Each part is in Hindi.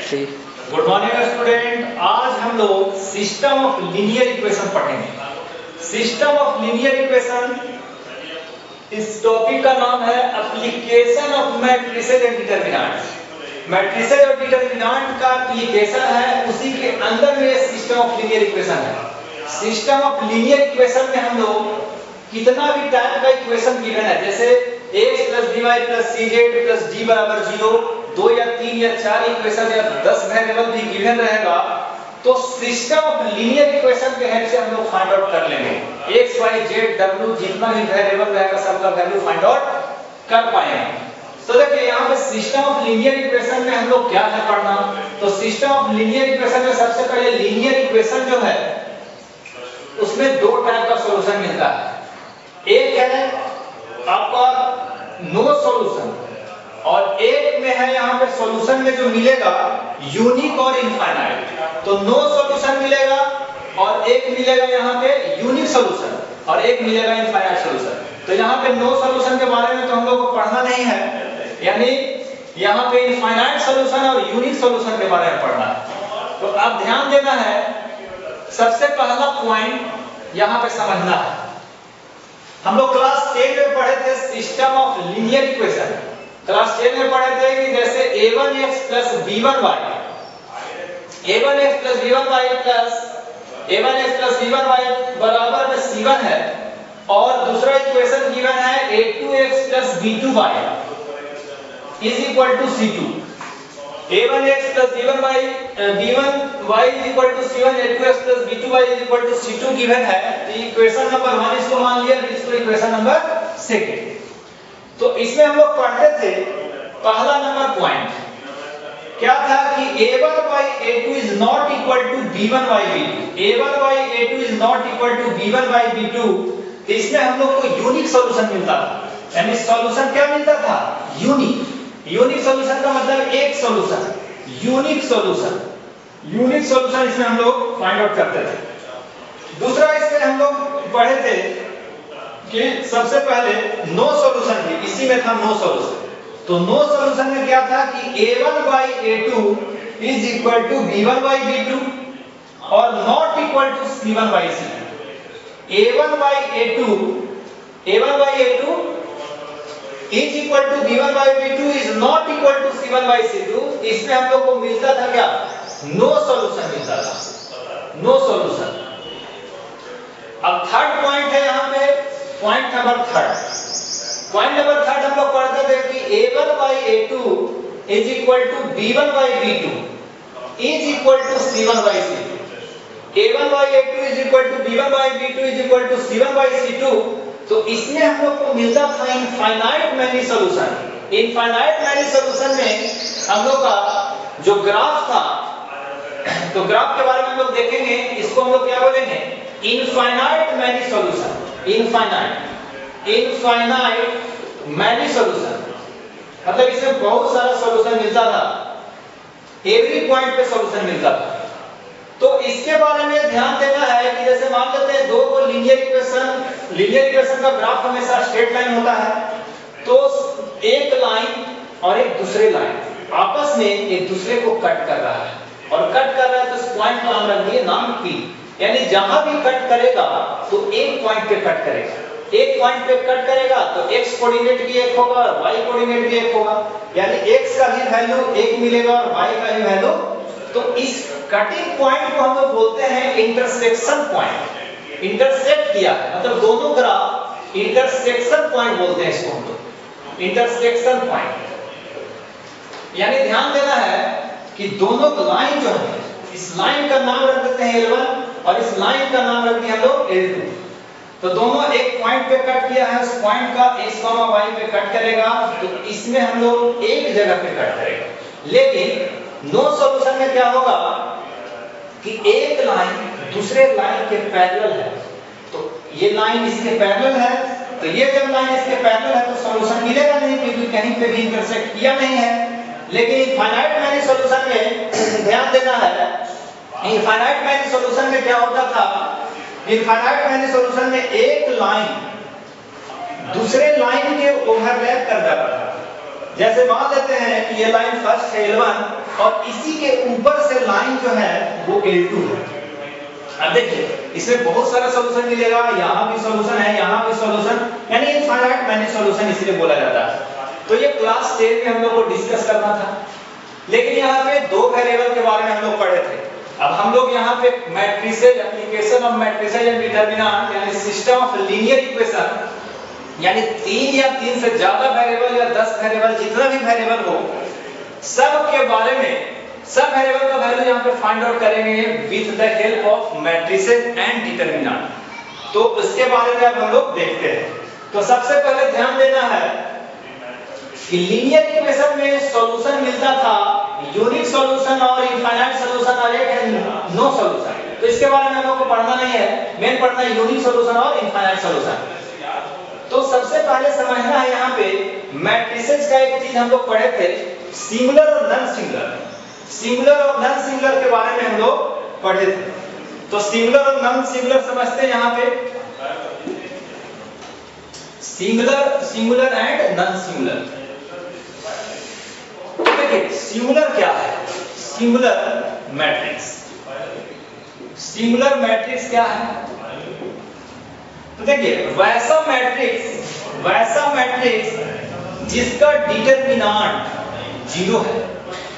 Good morning student. आज हम लोग सिस्टम ऑफ लीनियर इक्वेशन पढ़ेंगे। सिस्टम ऑफ लीनियर इक्वेशन, इस टॉपिक का नाम है application of matrices and determinants. Matrices और डिटरमिनेंट का एप्लीकेशन है, उसी के अंदर में सिस्टम ऑफ लीनियर इक्वेशन है। सिस्टम ऑफ लीनियर इक्वेशन में हम लोग कितना भी टाइप का इक्वेशन गिवन है, जैसे x + dy + cz + d = 0, 2 या 3 या 4 इक्वेशन या 10 वेरिएबल भी गिवन रहेगा, तो सिस्टम ऑफ लीनियर इक्वेशन के हेल्प से हम लोग फाइंड आउट कर लेंगे। x y z w जितना भी वेरिएबल रहेगा सबका वैल्यू फाइंड आउट कर पाएंगे। तो देखिए यहाँ पे सिस्टम ऑफ लीनियर इक्वेशन में हम लोग क्या है पढ़ना, तो सिस्टम ऑफ लीनियर इक्वेशन में सबसे पहले लीनियर इक्वेशन जो है उसमें दो टाइप का सॉल्यूशन मिलता है। एक है आपका नो सॉल्यूशन और एक में है यहाँ पे सॉल्यूशन में जो मिलेगा यूनिक और इनफाइनाइट। तो नो सॉल्यूशन मिलेगा और एक मिलेगा यहाँ पे यूनिक सॉल्यूशन और एक मिलेगा इनफाइनाइट सॉल्यूशन। तो यहाँ पे नो सॉल्यूशन के बारे में तो हम लोग को पढ़ना नहीं है, यानी यहाँ पे इनफाइनाइट सॉल्यूशन और यूनिक सॉल्यूशन के बारे में पढ़ना है। तो अब ध्यान देना है, सबसे पहला पॉइंट यहाँ पे समझना है। हम लोग क्लास 10 में पढ़े थे system of linear equation. Class 10 में पढ़े थे कि जैसे a1x + b1y, a1x + b1y बराबर में c1 है, और दूसरा इक्वेशन गिवन है a2x + b2y = c2। a1x + b1y = c1, a2x + b2y = c2 given है। तो इक्वेशन नंबर 1 इसको मान लिया, इसको इक्वेशन नंबर 2। तो इसमें हम लोग पढ़ते थे पहला नंबर पॉइंट क्या था कि a1/a2 is not equal to b1/b2, a1/a2 is not equal to b1/b2। तो इसमें हम लोग को यूनिक सॉल्यूशन मिलता था, यानी सॉल्यूशन क्या मिलता था, यूनिक। यूनिक सॉल्यूशन का मतलब एक solution, unique solution, unique solution इसमें हम लोग फाइंड आउट करते थे। दूसरा इसमें हम लोग पढ़े थे कि सबसे पहले नो सॉल्यूशन थी, इसी में था नो सॉल्यूशन। तो नो सॉल्यूशन में क्या था कि a1/a2 is equal to b1/b2 और not equal to c1/c2। a1/a2 is equal to b1/b2 is not equal to c1/c2। इसमें हम लोग को मिलता था क्या, नो सॉल्यूशन मिलता था, नो सॉल्यूशन। अब थर्ड पॉइंट है यहाँ पे, point number third. Point number third हम लोग पढ़ते थे कि a1/a2 is equal to b1/b2 is equal to c1/c2। a1/a2 is equal to b1/b2 is equal to c1/c2। तो इसमें हम लोग को मिलता था infinite many solution. Infinite many solution में हम लोग का जो ग्राफ था, तो ग्राफ के बारे में हम लोग देखेंगे, इसको हम लोग क्या बोलेंगे, infinite many solution. Infinite many solution मतलब इसमें बहुत सारा सॉल्यूशन मिलता था, एवरी पॉइंट पे सॉल्यूशन मिलता था। तो इसके बारे में ध्यान देना है कि जैसे मान लेते हैं दो को लीनियर इक्वेशन का ग्राफ हमेशा स्ट्रेट लाइन होता है, तो एक लाइन और एक दूसरे लाइन आपस में एक दूसरे को कट कर रहा है, और कट कर रहा है तो इस पॉइंट का नाम रख दिए नाम P। यानी जहां भी कट करेगा तो एक पॉइंट पे कट करेगा, एक पॉइंट पे कट करेगा तो x कोऑर्डिनेट भी एक होगा और y कोऑर्डिनेट भी एक होगा, यानी x का भी वैल्यू एक मिलेगा और y का भी वैल्यू। तो इस कटिंग पॉइंट को हम लोग बोलते हैं इंटरसेक्शन पॉइंट। इंटरसेक्ट किया मतलब दोनों ग्राफ इंटरसेक्शन पॉइंट बोलते हैं इसको हम लोग, इंटरसेक्शन पॉइंट। यानी ध्यान देना है कि दोनों लाइन जो है, इस लाइन का नाम रख देते हैं L1 और इस लाइन का नाम रख दिया हम लोग L2। तो दोनों एक पॉइंट पे कट किया है, उस पॉइंट का x, y पे कट करेगा, तो इसमें हम लोग एक जगह पे कट करेगा। लेकिन नो सॉल्यूशन में क्या होगा कि एक लाइन दूसरे लाइन के पैरेलल है, तो ये लाइन इसके पैरेलल है, तो ये जब लाइन इसके पैरेलल है तो सॉल्यूशन मिलेगा नहीं, क्योंकि कहीं पे भी इंटरसेक्ट किया नहीं है। लेकिन इनफाइनाइट मैनी सॉल्यूशन में ध्यान देना है, इनफाइनाइट मैनी सॉल्यूशन में क्या होता था, इनफाइनाइट मैनी सॉल्यूशन में एक लाइन दूसरे लाइन के ओवरलैप कर जाता था। जैसे मान लेते हैं कि ये लाइन फर्स्ट है L1 और इसी के ऊपर से लाइन जो है वो L2 है। अब देखिए इसमें बहुत सारा सॉल्यूशन मिलेगा, यहाँ भी सॉल्यूशन है, यहाँ भी सॉल्यूशन, यानी इनफाइनाइट मैनी सॉल्यूशन इसलिए बोला जाता है। तो ये क्लास 10 में हम लोग को डिस्कस करना था, लेकिन यहाँ पे दो वेरिएबल के बारे में हम लोग पढ़े थे। अब हम लोग यहाँ पे matrices, application of matrices and determinant यानी सिस्टम ऑफ लीनियर इक्वेशन, यानी 3 या 3 से ज्यादा वेरिएबल या 10 वेरिएबल, जितना भी वेरिएबल हो, सब के बारे में, सब वेरिएबल का वैल्यू यहाँ पे फाइंड आउट करेंगे with the help of matrices and determinant. तो उसके बारे में अब हम लोग देखते हैं। तो सबसे पहले ध्यान देना है कि लीनियर इक्वेशन में सॉल्यूशन मिलता था यूनिक सॉल्यूशन और इनफाइनाइट सॉल्यूशन और एक नो सॉल्यूशन। तो इसके बारे में हम लोग को पढ़ना नहीं है, मेन पढ़ना है यूनिक सॉल्यूशन और इनफाइनाइट सॉल्यूशन। तो सबसे पहले समझना है यहाँ पे मैट्रिसेस का एक चीज हम लोग पढ़े थे, सिंगुलर और नॉन सिंगुलर। सिंगुलर और नॉन सिंगुलर के बारे में हम लोग पढ़े थे। तो सिंगुलर और नॉन सिंगुलर समझते हैं यहाँ पे, singular, singular and non singular. देखिए सिंगुलर क्या है, सिंगुलर मैट्रिक्स, सिंगुलर मैट्रिक्स क्या है? तो देखिए वैसा मैट्रिक्स जिसका डिटरमिनेंट 0 है,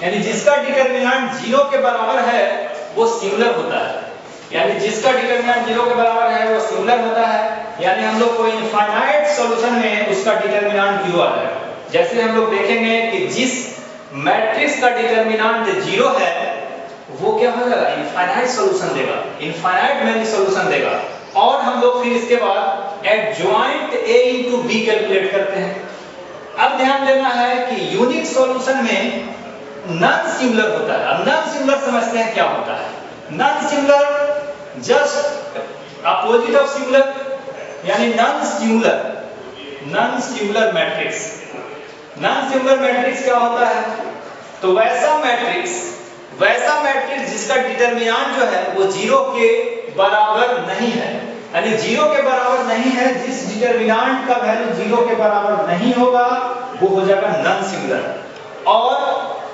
यानी जिसका डिटरमिनेंट 0 के बराबर है वो सिंगुलर होता है। यानी जिसका डिटरमिनेंट 0 के बराबर है वो सिंगुलर होता है। यानी हम लोग को इनफाइनाइट सॉल्यूशन में उसका डिटरमिनेंट 0 आ जाएगा। जैसे हम लोग देखेंगे कि जिस मैट्रिक्स का डिटरमिनेंट 0 है वो क्या हो जाएगा, इनफाइनाइट सॉल्यूशन देगा, इनफाइनाइट मैनी सॉल्यूशन देगा। और हम लोग फिर इसके बाद adjoint A into B calculate करते हैं। अब ध्यान देना है कि यूनिक सॉल्यूशन में नॉन सिंगुलर होता है। अब नॉन सिंगुलर समझते हैं क्या होता है। Non singular just opposite of singular, यानी non singular matrix. Non singular matrix क्या होता है? तो वैसा मैट्रिक्स जिसका डिटरमिनेंट जो है वो 0 के बराबर नहीं है, यानी 0 के बराबर नहीं है, जिस डिटरमिनेंट का वैल्यू 0 के बराबर नहीं होगा वो हो जाएगा नॉन सिंगुलर। और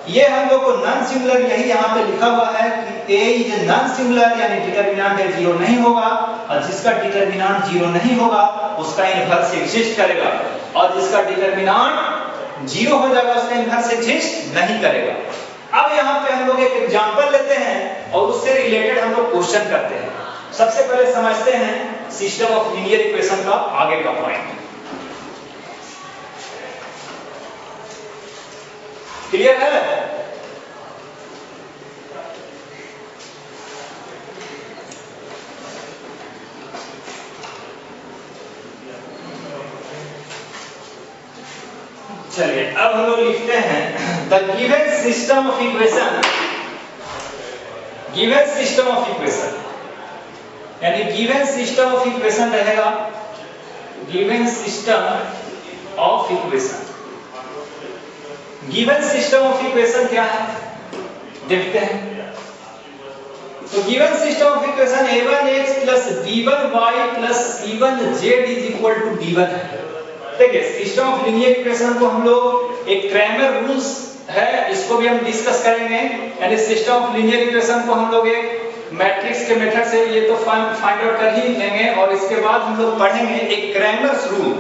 ये हम लोग को नॉन सिंगुलर यही यहाँ पे लिखा हुआ है कि A इज नॉन सिंगुलर, यानी डिटरमिनेंट 0 नहीं होगा, और जिसका डिटरमिनेंट 0 नहीं होगा उसका इनवर्स एग्जिस्ट करेगा, और जिसका डिटरमिनेंट 0 हो जाएगा उसका इनवर्स एग्जिस्ट नहीं करेगा। अब यहाँ पे हम लोग एक एग्जांपल लेते हैं और उससे रिलेटेड हम लोग क्वेश्चन करते हैं। सबसे पहले समझते हैं सिस्टम ऑफ लीनियर इक्वेशन का आगे का पॉइंट। क्लियर है? चलिए अब हम लोग लिखते हैं the given system of equation, given system of equation, यानी गिवन सिस्टम ऑफ इक्वेशन रहेगा, given system of equation. Given system of equation क्या है देखते हैं। तो given system of equation a1x plus b1y plus c1z is equal to d1 है। देखिए सिस्टम ऑफ लीनियर इक्वेशन को हम लोग एक क्रैमर रूल्स है, इसको भी हम डिस्कस करेंगे। यानी सिस्टम ऑफ लीनियर इक्वेशन को हम लोग एक मैट्रिक्स के मेथड से ये तो फाइंड आउट कर ही लेंगे, और इसके बाद हम लोग पढ़ेंगे एक क्रैमर्स रूल।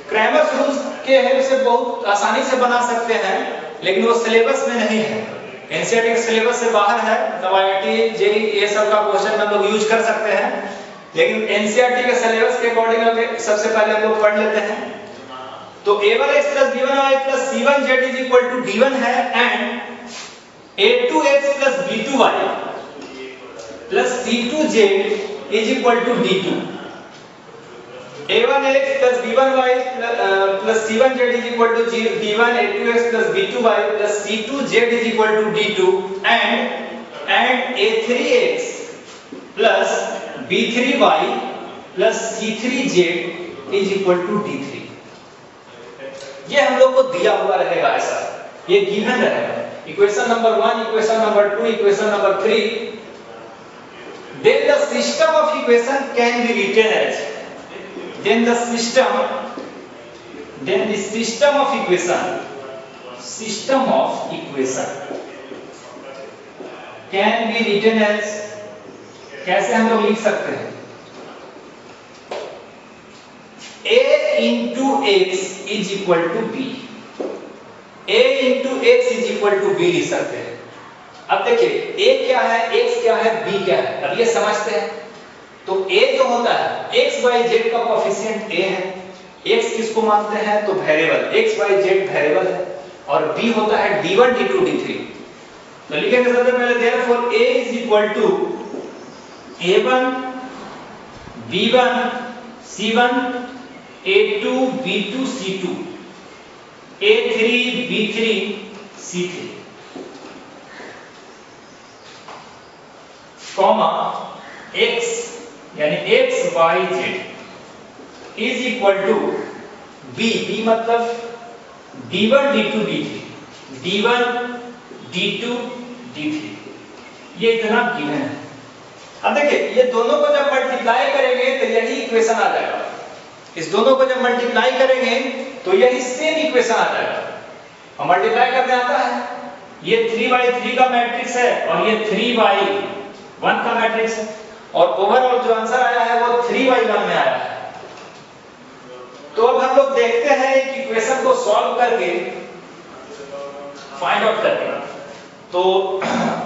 क्रैमर्स रूल के हेल्प से बहुत आसानी से बना सकते हैं, लेकिन वो सिलेबस में नहीं है, एनसीईआरटी के सिलेबस से बाहर है। तो आईआईटी जेईई ये सब का क्वेश्चन हम लोग यूज कर सकते हैं, लेकिन एनसीईआरटी के सिलेबस के अकॉर्डिंग सबसे पहले हम लोग पढ़ लेते हैं। तो a1x plus b1y plus c1z is equal to d1 है, and a2x plus b2y plus c2z is equal to d2। a1x plus b1y plus c1z is equal to d1, a2x plus b2y plus c2z is equal to d2, and a3x plus b3y plus c3z is equal to d3। ये हम लोग को दिया हुआ रहेगा, ऐसा ये गिवन रहेगा। Equation number 1, equation number 2, equation number 3। Then the system of equation can be written as, then the system of equation, system of equation can be written as, कैसे हम लोग लिख सकते हैं, a into x is equal to b, a into x is equal to b लिख सकते हैं। अब देखिए a क्या है, x क्या है, b क्या है, अब ये समझते हैं। तो a जो होता है x by z का कोएफिशिएंट a है, x किसको मानते हैं तो variable, x by z variable है, और b होता है d1 d2 d3। तो लिखेंगे सबसे पहले therefore a is equal to a1 b1 c1 a2 b2 c2 a3 b3 c3 comma x यानी x y z is equal to b, b मतलब d1 d2 d3 d1 d2 d3, ये इतना गिवन है। अब देखिए ये दोनों को जब मल्टीप्लाई करेंगे तो यही इक्वेशन आ जाएगा, इस दोनों को जब मल्टीप्लाई करेंगे तो यही सेम इक्वेशन आ जाएगा। और मल्टीप्लाई करने आता है, ये 3/3 का मैट्रिक्स है और ये 3/1 का मैट्रिक्स है, और ओवरऑल जो आंसर आया है वो 3/1 में आया है। तो अब हम लोग देखते हैं कि इक्वेशन को सॉल्व करके फाइंड आउट करके, तो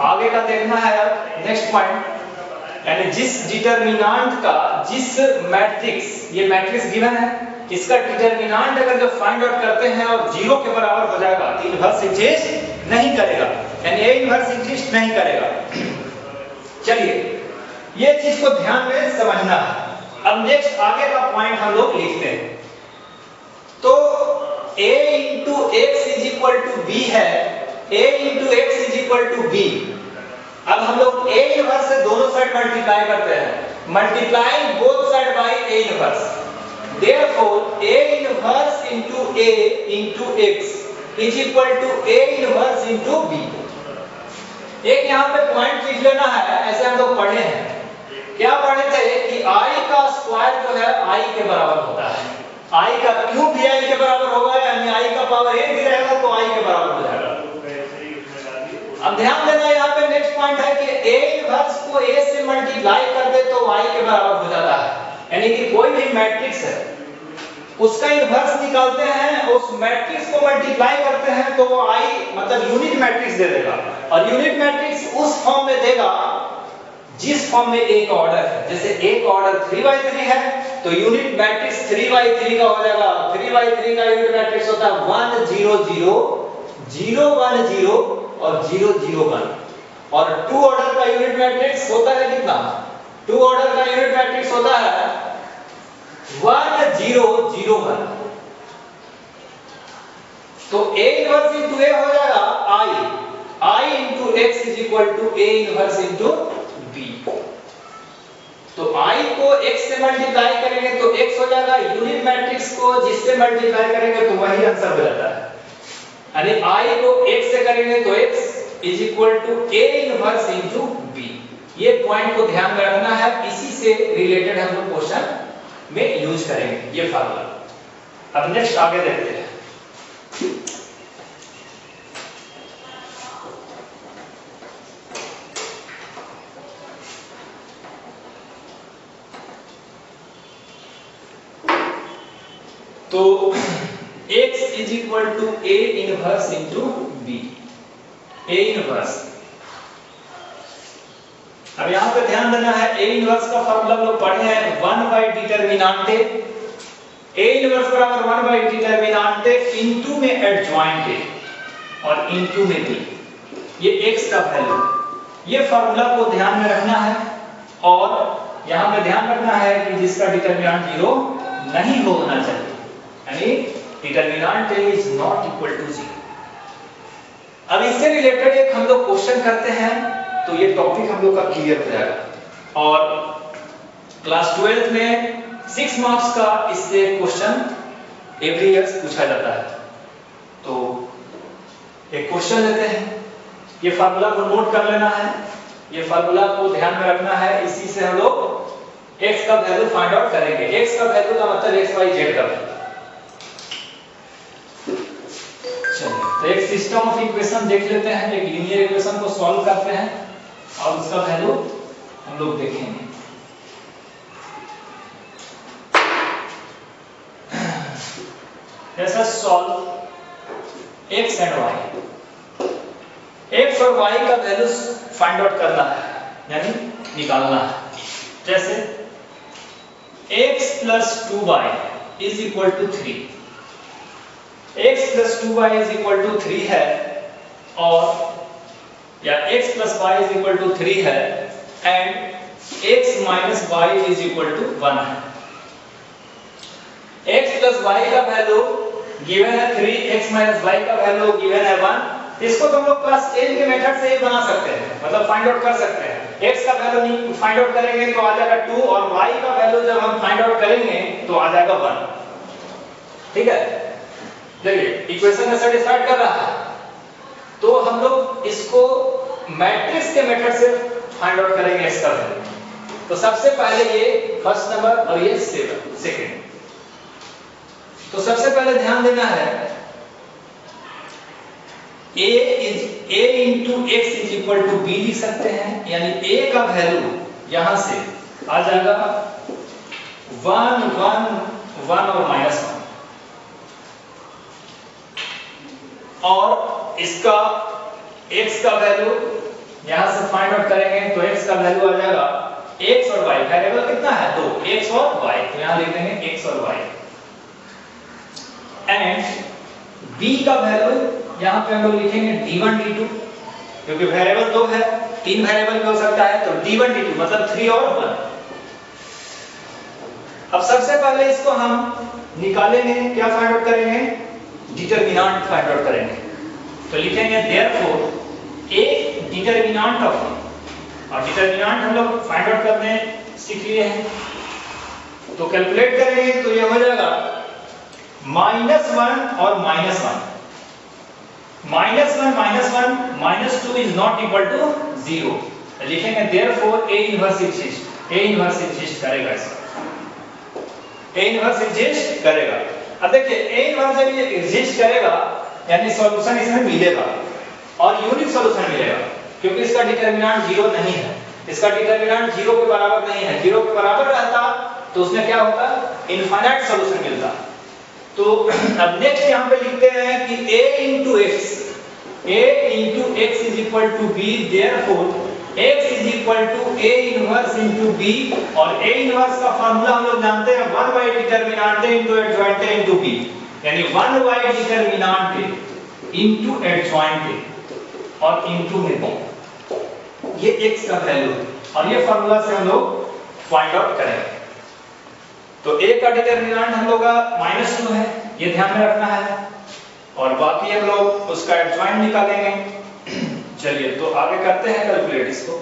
आगे का देखना है नेक्स्ट पॉइंट, यानी जिस डिटरमिनेंट का, जिस मैट्रिक्स, ये मैट्रिक्स गिवन है, इसका डिटरमिनेंट अगर जब फाइंड आउट करते हैं और 0 के बराबर हो जाएगा तो इनवर्स एग्जिस्ट नहीं करेगा, यानी ए इनवर्स एग्जिस्ट नहीं करेगा। चलिए ये चीज को ध्यान में समझना है। अब नेक्स्ट आगे का पॉइंट हम लोग लिखते हैं। तो a into x is equal to b है, a into x is equal to b। अब हम लोग a इनवर्स से दोनों साइड मल्टीप्लाई करते हैं, multiplying both side by a inverse, therefore a inverse into a into x is equal to a inverse into b। एक यहाँ पे पॉइंट लिख लेना है, ऐसे हम लोग पढ़े हैं, क्या पढ़े थे कि i का स्क्वायर जो है i के बराबर होता है, i का क्यूब भी i के बराबर होगा, यानी i का पावर a भी रहेगा तो i के बराबर हो जाएगा। अब ध्यान देना यहाँ पे नेक्स्ट पॉइंट है कि a इनवर्स को a से मल्टीप्लाई कर दे तो y के बराबर हो जाता है, यानी कि कोई भी मैट्रिक्स है उसका इनवर्स निकालते हैं, उस मैट्रिक्स को मल्टीप्लाई करते हैं तो वो i मतलब यूनिट मैट्रिक्स दे देगा, और यूनिट मैट्रिक्स उस फॉर्म में देगा जिस फॉर्म में a का ऑर्डर है। जैसे a का ऑर्डर 3/3 है तो यूनिट मैट्रिक्स 3/3 का हो जाएगा, 3/3 का यूनिट मैट्रिक्स होता है 1 0 0 0 1 0 और 0 0 1, और 2 ऑर्डर का यूनिट मैट्रिक्स होता है कितना, 2 ऑर्डर का यूनिट मैट्रिक्स होता है 1 0 0 1। तो a इनवर्स इनटू a हो जाएगा i into x is equal to a inverse into b। तो i को x से मल्टीप्लाई करेंगे तो x हो जाएगा, यूनिट मैट्रिक्स को जिससे मल्टीप्लाई करेंगे तो वही आंसर हो जाता है, यानी i को x से करेंगे तो x is equal to a inverse into b। ये पॉइंट को ध्यान में रखना है, इसी से रिलेटेड हम लोग क्वेश्चन में यूज करेंगे ये फार्मूला। अब नेक्स्ट आगे देखते हैं। तो x is equal to a inverse into b, a inverse. अब यहाँ पे ध्यान देना है, a इनवर्स का फॉर्मूला हम लोग पढ़े हैं 1 by डिटरमिनेंट a इनवर्स बराबर 1 by डिटरमिनेंट इनटू में एडजॉइंट a और इनटू में b, ये x का वैल्यू, ये फॉर्मूला को ध्यान में रखना है, और यहाँ पे ध्यान रखना है कि जिसका डिटरमिनेंट 0 नहीं होना चाहिए, यानी determinant a is not equal to 0। अब इससे रिलेटेड एक हम लोग क्वेश्चन करते हैं तो ये टॉपिक हम लोग का क्लियर हो जाएगा, और क्लास 12th में 6 मार्क्स का इससे क्वेश्चन एवरी ईयर पूछा जाता है। तो एक क्वेश्चन लेते हैं, ये फार्मूला को नोट कर लेना है, ये फार्मूला को ध्यान में रखना है, इसी से हम लोग x का वैल्यू फाइंड आउट करेंगे। x का वैल्यू का मतलब x y z का वैल्यू। चलिए तो एक सिस्टम ऑफ इक्वेशन देख लेते हैं, एक लीनियर इक्वेशन को सॉल्व करते हैं। और उसका वैल्यू हम लोग देखेंगे। जैसा solve x and y, x और y का वैल्यू फाइंड आउट करना है, यानी निकालना है। जैसे x plus 2y is equal to 3, x plus 2y is equal to 3 है, और या x plus y is equal to 3 है and x minus y is equal to 1 है। x plus y का वैल्यू गिवन है 3, x minus y का वैल्यू गिवन है 1। इसको तो हम लोग क्लास 10 के मेथड से ही बना सकते हैं, मतलब फाइंड आउट कर सकते हैं। x का वैल्यू फाइंड आउट करेंगे तो आ जाएगा 2, और y का वैल्यू जब हम फाइंड आउट करेंगे तो आ जाएगा 1। ठीक है, देखिए इक्वेशन में सेटिस्फाइड कर रहा है, तो हम लोग इसको मैट्रिक्स के मेथड से फाइंड आउट करेंगे x का वैल्यू। तो सबसे पहले ये फर्स्ट नंबर और ये सेकंड। तो सबसे पहले ध्यान देना है a into x is equal to b लिख सकते हैं, यानी a का वैल्यू यहां से आ जाएगा 1 1 1 और -1, और इसका x का वैल्यू यहां से फाइंड आउट करेंगे तो x का वैल्यू आ जाएगा x और y, वेरिएबल कितना है 2, x और y, तो यहां लिख देंगे x और y। एंड b का वैल्यू यहां पे हम लोग लिखेंगे d1 d2, क्योंकि वेरिएबल 2 है, 3 वेरिएबल भी हो सकता है, तो d1 d2 मतलब 3 और 1। अब सबसे पहले इसको हम निकालेंगे, क्या फाइंड आउट करेंगे, डिटरमिनेंट फाइंड आउट करेंगे। तो लिखेंगे देयरफॉर a डिटरमिनेंट ऑफ, और डिटरमिनेंट हम लोग फाइंड आउट करने सीख लिए हैं, तो कैलकुलेट करेंगे तो ये हो जाएगा -1 और -1, -1 -2 is not equal to 0, लिखेंगे therefore a inverse exist करेगा, इसका a inverse exist करेगा। अब देखिए a inverse जब ये exist करेगा यानी सॉल्यूशन इसमें मिलेगा, और यूनिक सॉल्यूशन मिलेगा, क्योंकि इसका डिटरमिनेंट 0 नहीं है, इसका डिटरमिनेंट 0 के बराबर नहीं है। 0 के बराबर रहता तो उसमें क्या होता, इनफाइनाइट सॉल्यूशन मिलता। तो अब नेक्स्ट यहां पे लिखते हैं कि a into x is equal to b, therefore x is equal to a inverse into b, और a inverse का फार्मूला हम लोग जानते हैं 1 by determinant into adjoint into b, यानी 1 by determinant into adjoint और into में b, ये x का वैल्यू है, और ये फार्मूला से हम लोग फाइंड आउट करेंगे। तो a का डिटरमिनेंट हम लोग का -2 है, ये ध्यान में रखना है, और बाकी हम लोग उसका एडजॉइंट निकालेंगे। चलिए तो आगे करते हैं कैलकुलेट इसको।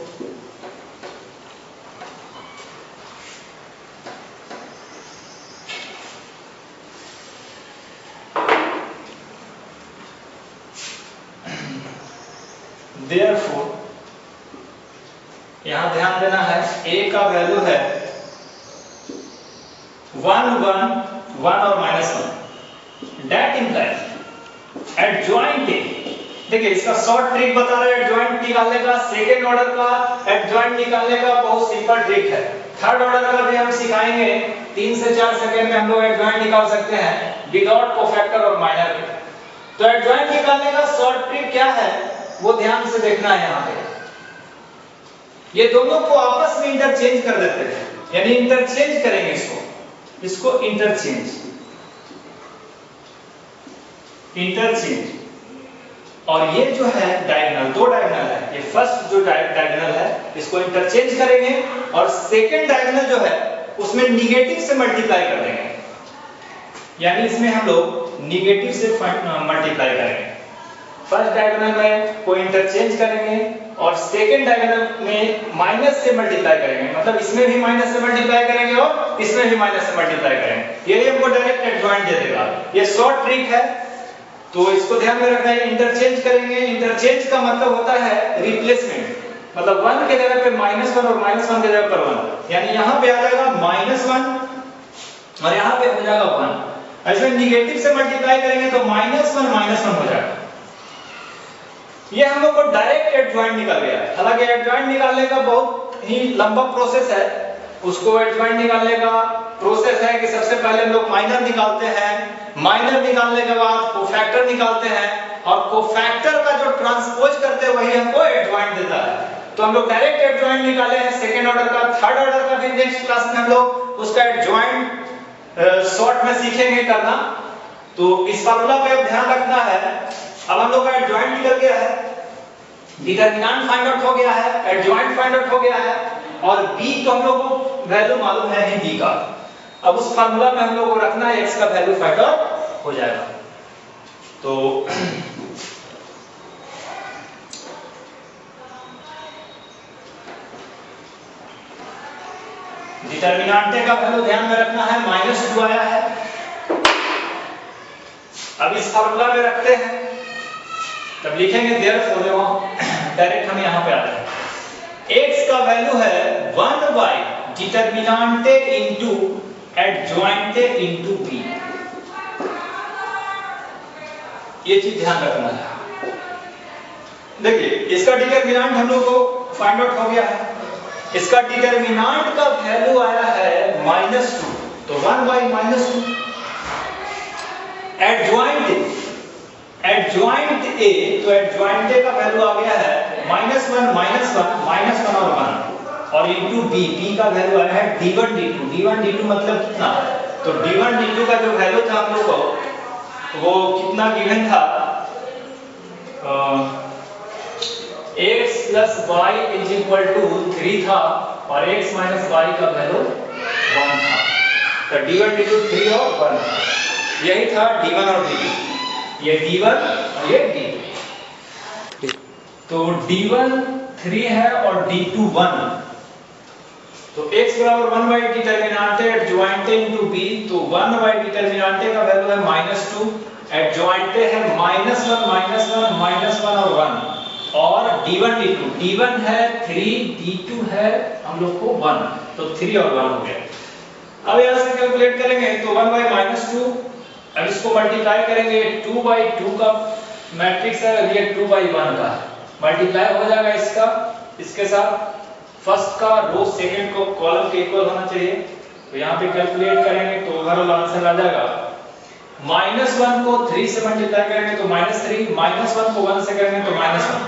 देयरफॉर यहां ध्यान देना है a का वैल्यू है 1 1 1 और -1, that implies adjoint a, देखिए इसका शॉर्ट ट्रिक बता रहा है एडजॉइंट निकालने का। सेकंड ऑर्डर का एडजॉइंट निकालने का बहुत सिंपल ट्रिक है, थर्ड ऑर्डर का भी हम सिखाएंगे। 3 से 4 सेकंड में हम लोग एडजॉइंट निकाल सकते हैं विदाउट कोफैक्टर और माइनर के। तो एडजॉइंट निकालने का शॉर्ट ट्रिक क्या है वो ध्यान से देखना है। यहाँ पे ये दोनों को आपस में इंटरचेंज कर देते हैं, यानी इंटरचेंज करेंगे इसको इंटरचेंज और ये जो है डायगोनल, 2 डायगोनल है, ये फर्स्ट जो डायगोनल है इसको इंटरचेंज करेंगे, और सेकंड डायगोनल जो है उसमें निगेटिव से मल्टीप्लाई कर देंगे, यानी इसमें हम लोग निगेटिव से मल्टीप्लाई करेंगे। फर्स्ट डायगोनल में को इंटरचेंज करेंगे और सेकंड डायगोनल में माइनस से मल्टीप्लाई करेंगे, मतलब इसमें भी माइनस से मल्टीप्लाई करेंगे और इसमें भी माइनस से मल्टीप्लाई करेंगे। ये हमको डायरेक्ट एडजॉइंट दे देगा। ये शॉर्ट ट्रिक है, तो इसको ध्यान में रखना है। इंटरचेंज करेंगे, इंटरचेंज का मतलब होता है रिप्लेसमेंट, मतलब 1 के जगह पे -1 और -1 के जगह पर 1, यानी यहाँ पे आ जाएगा -1 और यहाँ पे हो जाएगा 1। ऐसे निगेटिव से मल्टीप्लाई करेंगे तो -1 हो जाएगा। ये हम लोग को डायरेक्ट एडजॉइंट निकल गया है। हालांकि एडजॉइंट निकालने का बहुत ही लंबा प्रोसेस है। उसको एडजॉइंट निकालने का प्रोसेस है कि सबसे पहले हम लोग माइनर निकालते हैं, माइनर निकालने के बाद कोफैक्टर निकालते हैं और कोफैक्टर का जो ट्रांसपोज करते हैं वही हमको एडजॉइंट देता है। तो हम लोग डायरेक्ट एडजॉइंट निकाले हैं सेकंड ऑर्डर का। थर्ड ऑर्डर का भी नेक्स्ट क्लास में हम लोग उसका एडजॉइंट शॉर्ट में सीखेंगे करना। तो इस फार्मूला पे अब ध्यान रखना है। अब हम लोग का एडजॉइंट निकल गया है, डिटरमिनेंट फाइंड आउट हो गया है, एडजॉइंट फाइंड आउट हो गया है और b तो हम लोग को वैल्यू मालूम है ही b का। अब उस फार्मूला में हम लोग को रखना है x का वैल्यू फाइंड आउट हो जाएगा। तो डिटरमिनेंट का वैल्यू ध्यान में रखना है, -2 आया है। अब इस फार्मूला में रखते हैं, तब लिखेंगे देयरफॉर, डायरेक्ट हम यहां पे आते हैं। x का वैल्यू है 1 by determinant into adjoint into b। ये चीज ध्यान रखना है। देखिए इसका डिटरमिनेंट हम लोग को फाइंड आउट हो गया है। इसका डिटरमिनेंट का वैल्यू आया है -2, तो 1 बाय -2। एडजॉइंट a, तो एडजॉइंट a का वैल्यू आ गया है -1 -1 और 1 और इनटू b, b का वैल्यू आया है d1 d2। d1 d2 मतलब कितना? तो d1 d2 का जो वैल्यू था हम लोग को वो कितना गिवन था, x plus y is equal to 3 था और x minus y का वैल्यू 1 था। तो d1 d2 3 और 1 था। यही था d1 और d2। ये d1 और ये d2। तो d1 3 है और d2 1। तो x बराबर 1 by determinant adjoint into b, तो 1 बाई डिटरमिनेंट का वैल्यू है -2, एडजॉइंट है -1 और 1 और d1 d2, d1 है 3, d2 है हम लोग को 1, तो 3 और 1 हो गया। अब यहां से कैलकुलेट करेंगे तो 1 बाई -2, अब इसको मल्टीप्लाई करेंगे 2 बाई 2 का मैट्रिक्स है, ये 2 बाई 1 का मल्टीप्लाई हो जाएगा इसका इसके साथ। फर्स्ट का रो सेकंड को कॉलम के इक्वल होना चाहिए। तो यहां पे कैलकुलेट करेंगे तो ओवरऑल आंसर आ जाएगा -1 को 3 से मल्टीप्लाई करेंगे तो -3, -1 को 1 से करेंगे तो -1,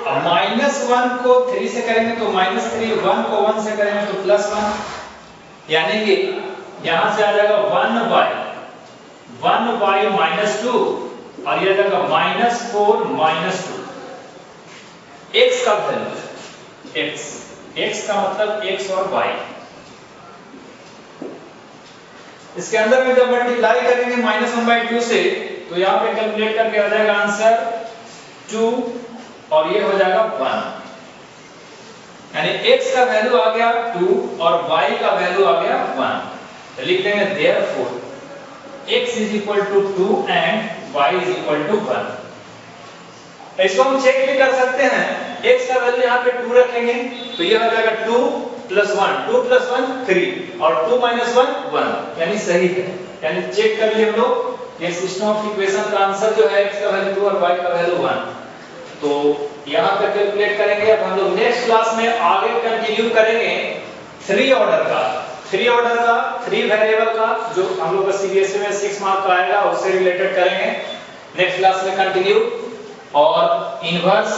अब -1 को 3 से करेंगे तो -3, 1 को 1 से करेंगे तो +1, यानी कि यहां से आ जाएगा 1 बाय -2 और ये आ जाएगा -4 -2। x का वैल्यू, x का मतलब x और y। इसके अंदर में जब मल्टीप्लाई करेंगे -1/2 से तो यहां पे कैलकुलेट करके आ जाएगा आंसर 2 और ये हो जाएगा 1, यानी x का वैल्यू आ गया 2 और y का वैल्यू आ गया 1। तो लिख देंगे therefore x is equal to 2 and y is equal to 1। इसको हम चेक भी कर सकते हैं। x का वैल्यू यहां पे 2 रखेंगे तो ये हो जाएगा 2 + 1, 2 + 1 3 और 2 - 1 1, यानी सही है। यानी चेक कर लिए हम लोग, ये सिस्टम ऑफ इक्वेशन का आंसर जो है x का वैल्यू 2 और y का वैल्यू 1। तो यहां पे कैलकुलेट करेंगे। अब हम लोग नेक्स्ट क्लास में आगे कंटिन्यू करेंगे 3 ऑर्डर का 3 वेरिएबल का, जो हम लोग का सीबीएसई में 6 मार्क का आएगा, उससे रिलेटेड करेंगे नेक्स्ट क्लास में कंटिन्यू। और इनवर्स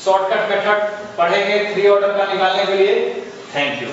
शॉर्टकट मेथड पढ़ेंगे 3 ऑर्डर का निकालने के लिए। Thank you.